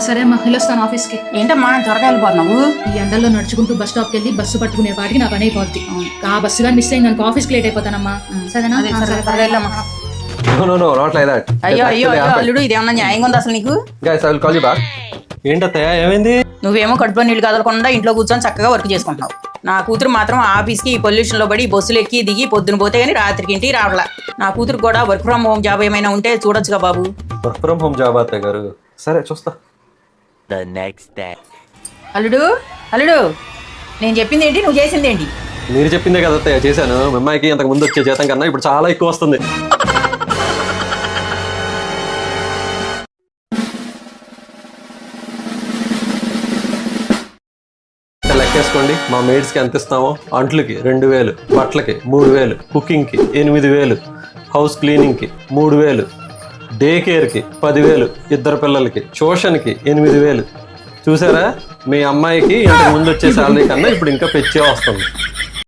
సరే అమ్మా వెళ్ళొస్తాను ఆఫీస్కి. ఏంటమ్మా త్వరగా వెళ్ళిపోతున్నావు? ఈ ఎండల్లో నడుచుకుంటూ బస్ స్టాప్కి వెళ్ళి బస్సు పట్టుకునే వాటికి నా పని అయిపోద్ది. ఆ బస్సు కానీ మిస్ అయింది అనుకో ఆఫీస్కి లేట్ అయిపోతానమ్మా. సరేనా? త్వరగా వెళ్ళమ్మా. No, not like that. అయ్యో అల్లుడు, ఇదేమన్నా న్యాయంగా ఉంది అసలు నీకు? Guys, I will call you back. ఏంటత్తయ్య ఏమైంది? నువ్వేమో కడుపులో నీళ్ళు కదలకుండా ఇంట్లో కూర్చొని చక్కగా వర్క్ చేసుకుంటున్నావు. నా కూతురు మాత్రం ఆఫీస్కి ఈ పొల్యూషన్ లో పడి బస్సులు ఎక్కి దిగి పొద్దున పోతే గానీ రాత్రికి ఇంటికి రావట్లా. నా కూతురు కూడా వర్క్ ఫ్రమ్ హోమ్ జాబ్ ఏమైనా ఉంటే చూడొచ్చుగా బాబు. వర్క్ ఫ్రమ్ హోమ్ జాబ్ అత్తయ్య గారు. సరే చూస్తా. అల్లుడు అల్లుడు, నేను చెప్పింది ఏంటి, నువ్వు చేసింది ఏంటి? మీరు చెప్పిందే కదా అత్తయ్య చేశాను. మా అమ్మాయికి అంతకు ముందు వచ్చే జీతం కన్నా ఇప్పుడు చాలా ఎక్కువ వస్తుంది. లెక్కేసుకోండి, మా మేడ్స్కి ఎంత ఇస్తామో. అంట్లకి 2000, బట్టలకి 3000, కుకింగ్కి 8000, హౌస్ క్లీనింగ్కి 3000, డే కేర్కి 10,000, ఇద్దరు పిల్లలకి ట్యూషన్కి 8,000. చూసారా, మీ అమ్మాయికి ఇంతకు ముందు వచ్చే శాలరీ కన్నా ఇప్పుడు ఇంకా పెంచే వస్తుంది.